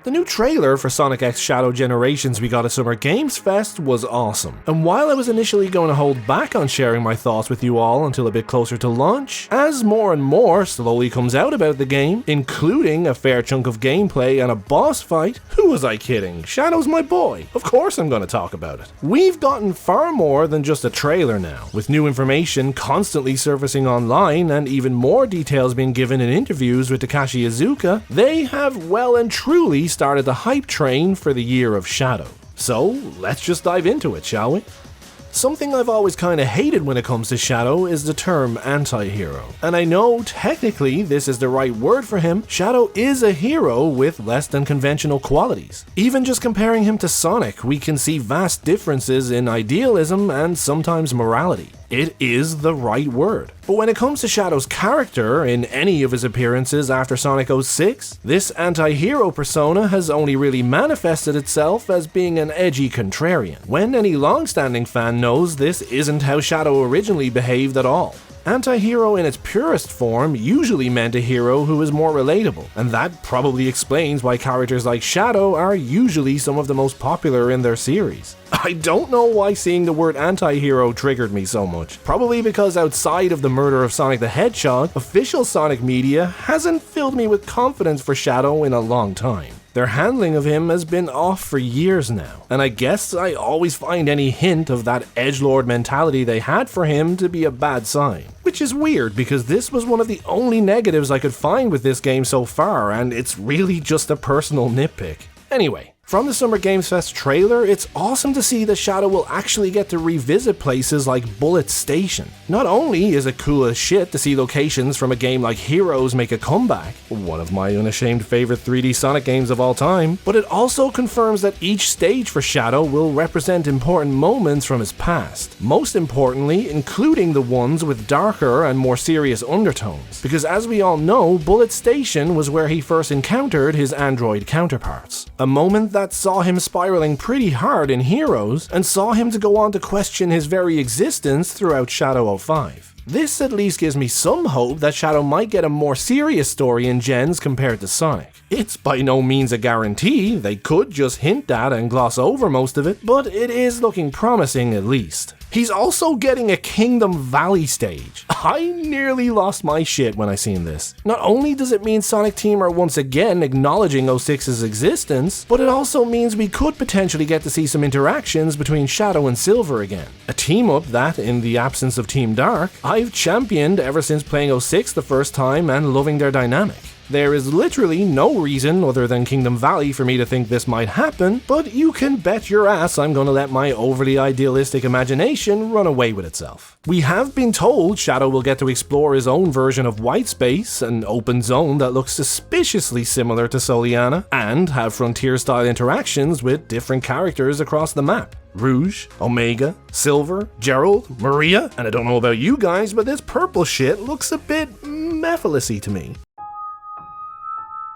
The new trailer for Sonic X Shadow Generations we got at Summer Games Fest was awesome, and while I was initially going to hold back on sharing my thoughts with you all until a bit closer to launch, as more and more slowly comes out about the game, including a fair chunk of gameplay and a boss fight, who was I kidding? Shadow's my boy. Of course I'm going to talk about it. We've gotten far more than just a trailer now, with new information constantly surfacing online and even more details being given in interviews with Takashi Iizuka. They have well and truly started the hype train for the year of Shadow. So let's just dive into it, shall we? Something I've always kinda hated when it comes to Shadow is the term anti-hero. And I know technically this is the right word for him. Shadow is a hero with less than conventional qualities. Even just comparing him to Sonic, we can see vast differences in idealism and sometimes morality. It is the right word. But when it comes to Shadow's character in any of his appearances after Sonic 06, this anti-hero persona has only really manifested itself as being an edgy contrarian, when any long-standing fan knows this isn't how Shadow originally behaved at all. Anti-hero in its purest form usually meant a hero who is more relatable, and that probably explains why characters like Shadow are usually some of the most popular in their series. I don't know why seeing the word anti-hero triggered me so much. Probably because outside of the murder of Sonic the Hedgehog, official Sonic media hasn't filled me with confidence for Shadow in a long time. Their handling of him has been off for years now, and I guess I always find any hint of that edgelord mentality they had for him to be a bad sign. Which is weird because this was one of the only negatives I could find with this game so far, and it's really just a personal nitpick. Anyway, from the Summer Games Fest trailer, it's awesome to see that Shadow will actually get to revisit places like Bullet Station. Not only is it cool as shit to see locations from a game like Heroes make a comeback, one of my unashamed favorite 3D Sonic games of all time, but it also confirms that each stage for Shadow will represent important moments from his past. Most importantly, including the ones with darker and more serious undertones. Because as we all know, Bullet Station was where he first encountered his android counterparts. A moment that saw him spiraling pretty hard in Heroes, and saw him to go on to question his very existence throughout Shadow 05. This at least gives me some hope that Shadow might get a more serious story in Gens compared to Sonic. It's by no means a guarantee, they could just hint at and gloss over most of it, but it is looking promising at least. He's also getting a Kingdom Valley stage. I nearly lost my shit when I seen this. Not only does it mean Sonic Team are once again acknowledging 06's existence, but it also means we could potentially get to see some interactions between Shadow and Silver again. A team up that, in the absence of Team Dark, I've championed ever since playing 06 the first time and loving their dynamic. There is literally no reason other than Kingdom Valley for me to think this might happen, but you can bet your ass I'm gonna let my overly idealistic imagination run away with itself. We have been told Shadow will get to explore his own version of White Space, an open zone that looks suspiciously similar to Soliana, and have frontier-style interactions with different characters across the map. Rouge, Omega, Silver, Gerald, Maria, and I don't know about you guys, but this purple shit looks a bit Mephiles-y to me.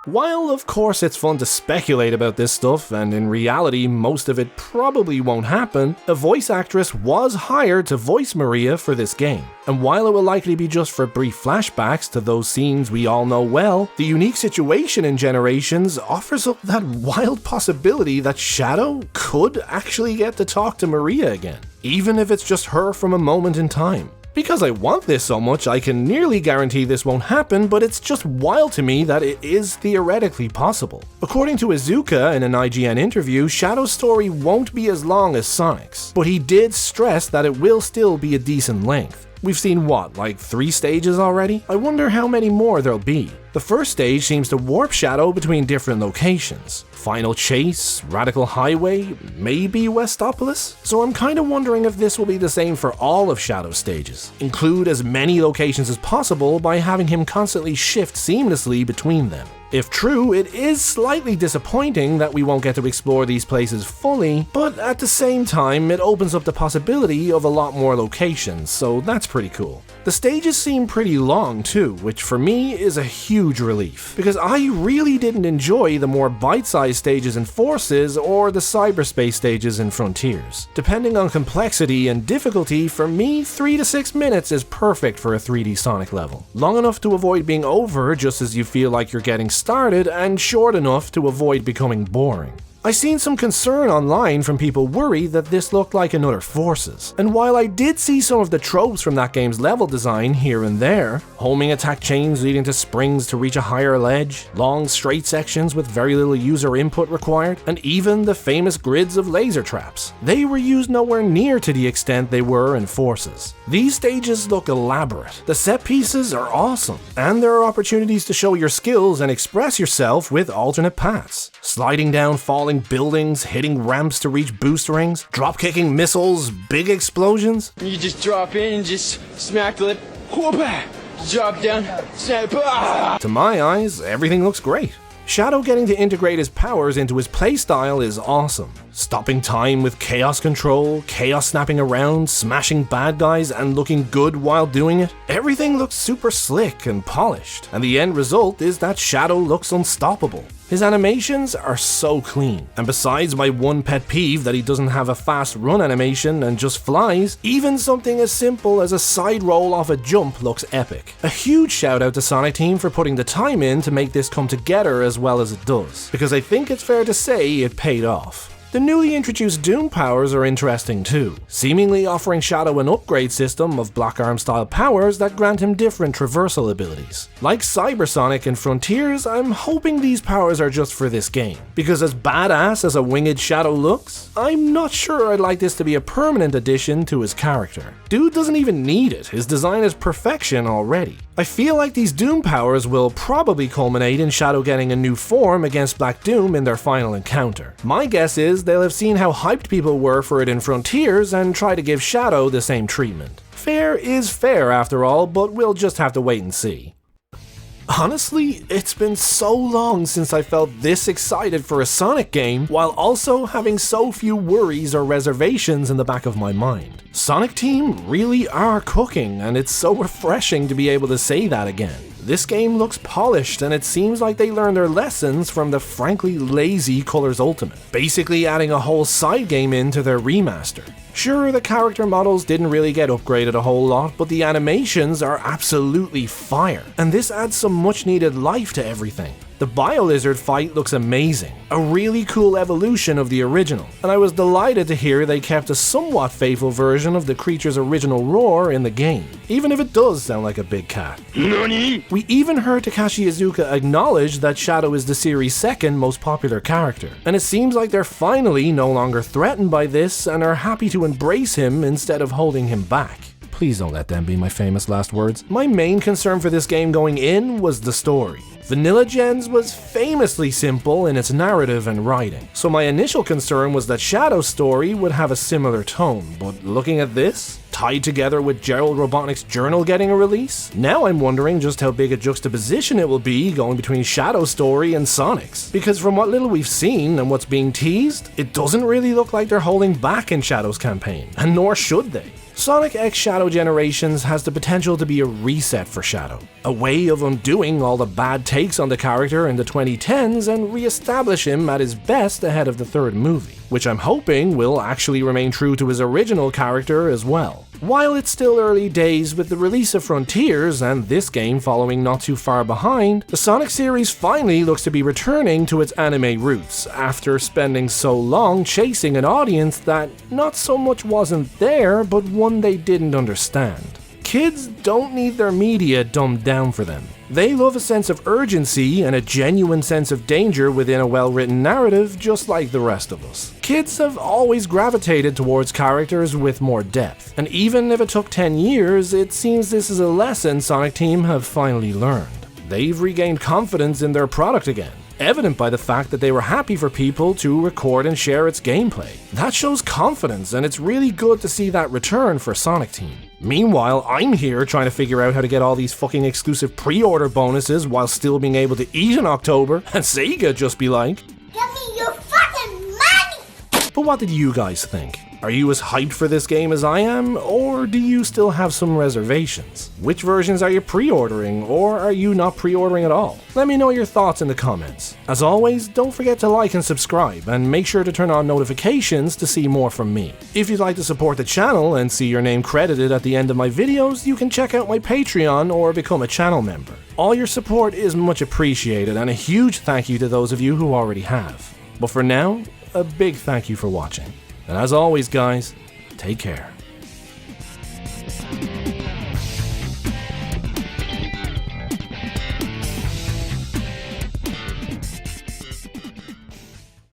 While of course it's fun to speculate about this stuff, and in reality most of it probably won't happen, a voice actress was hired to voice Maria for this game. And while it will likely be just for brief flashbacks to those scenes we all know well, the unique situation in Generations offers up that wild possibility that Shadow could actually get to talk to Maria again, even if it's just her from a moment in time. Because I want this so much, I can nearly guarantee this won't happen, but it's just wild to me that it is theoretically possible. According to Iizuka in an IGN interview, Shadow's story won't be as long as Sonic's, but he did stress that it will still be a decent length. We've seen what, like 3 stages already? I wonder how many more there'll be. The first stage seems to warp Shadow between different locations. Final Chase, Radical Highway, maybe Westopolis? So I'm kinda wondering if this will be the same for all of Shadow's stages. Include as many locations as possible by having him constantly shift seamlessly between them. If true, it is slightly disappointing that we won't get to explore these places fully, but at the same time, it opens up the possibility of a lot more locations, so that's pretty cool. The stages seem pretty long too, which for me is a huge relief, because I really didn't enjoy the more bite-sized stages in Forces or the cyberspace stages in Frontiers. Depending on complexity and difficulty, for me 3 to 6 minutes is perfect for a 3D Sonic level. Long enough to avoid being over just as you feel like you're getting started and short enough to avoid becoming boring. I seen some concern online from people worried that this looked like another Forces, and while I did see some of the tropes from that game's level design here and there, homing attack chains leading to springs to reach a higher ledge, long straight sections with very little user input required, and even the famous grids of laser traps, they were used nowhere near to the extent they were in Forces. These stages look elaborate, the set pieces are awesome, and there are opportunities to show your skills and express yourself with alternate paths. Sliding down falling buildings, hitting ramps to reach boost rings, drop-kicking missiles, big explosions. You just drop in and just smack the lip, whoop-ah, drop down, snap, ah! To my eyes, everything looks great. Shadow getting to integrate his powers into his playstyle is awesome. Stopping time with chaos control, chaos snapping around, smashing bad guys, and looking good while doing it. Everything looks super slick and polished, and the end result is that Shadow looks unstoppable. His animations are so clean, and besides my one pet peeve that he doesn't have a fast run animation and just flies, even something as simple as a side roll off a jump looks epic. A huge shout out to Sonic Team for putting the time in to make this come together as well as it does, because I think it's fair to say it paid off. The newly introduced Doom powers are interesting too, seemingly offering Shadow an upgrade system of Black Arm style powers that grant him different traversal abilities. Like Cybersonic and Frontiers, I'm hoping these powers are just for this game, because as badass as a winged Shadow looks, I'm not sure I'd like this to be a permanent addition to his character. Dude doesn't even need it, his design is perfection already. I feel like these Doom powers will probably culminate in Shadow getting a new form against Black Doom in their final encounter. My guess is they'll have seen how hyped people were for it in Frontiers and try to give Shadow the same treatment. Fair is fair after all, but we'll just have to wait and see. Honestly, it's been so long since I felt this excited for a Sonic game, while also having so few worries or reservations in the back of my mind. Sonic Team really are cooking, and it's so refreshing to be able to say that again. This game looks polished, and it seems like they learned their lessons from the frankly lazy Colors Ultimate, basically adding a whole side game into their remaster. Sure, the character models didn't really get upgraded a whole lot, but the animations are absolutely fire, and this adds some much needed life to everything. The Bio-Lizard fight looks amazing, a really cool evolution of the original, and I was delighted to hear they kept a somewhat faithful version of the creature's original roar in the game, even if it does sound like a big cat. NANI? We even heard Takashi Iizuka acknowledge that Shadow is the series' second most popular character, and it seems like they're finally no longer threatened by this and are happy to embrace him instead of holding him back. Please don't let them be my famous last words. My main concern for this game going in was the story. Vanilla Gens was famously simple in its narrative and writing, so my initial concern was that Shadow's story would have a similar tone, but looking at this, tied together with Gerald Robotnik's journal getting a release, now I'm wondering just how big a juxtaposition it will be going between Shadow's story and Sonic's, because from what little we've seen and what's being teased, it doesn't really look like they're holding back in Shadow's campaign, and nor should they. Sonic X Shadow Generations has the potential to be a reset for Shadow, a way of undoing all the bad takes on the character in the 2010s and re-establish him at his best ahead of the third movie, which I'm hoping will actually remain true to his original character as well. While it's still early days with the release of Frontiers and this game following not too far behind, the Sonic series finally looks to be returning to its anime roots after spending so long chasing an audience that not so much wasn't there, but one they didn't understand. Kids don't need their media dumbed down for them. They love a sense of urgency and a genuine sense of danger within a well-written narrative just like the rest of us. Kids have always gravitated towards characters with more depth, and even if it took 10 years, it seems this is a lesson Sonic Team have finally learned. They've regained confidence in their product again, evident by the fact that they were happy for people to record and share its gameplay. That shows confidence, and it's really good to see that return for Sonic Team. Meanwhile, I'm here trying to figure out how to get all these fucking exclusive pre-order bonuses while still being able to eat in October, and Sega just be like, Give me your fucking money! But what did you guys think? Are you as hyped for this game as I am, or do you still have some reservations? Which versions are you pre-ordering, or are you not pre-ordering at all? Let me know your thoughts in the comments. As always, don't forget to like and subscribe, and make sure to turn on notifications to see more from me. If you'd like to support the channel and see your name credited at the end of my videos, you can check out my Patreon or become a channel member. All your support is much appreciated, and a huge thank you to those of you who already have. But for now, a big thank you for watching. And as always guys, take care.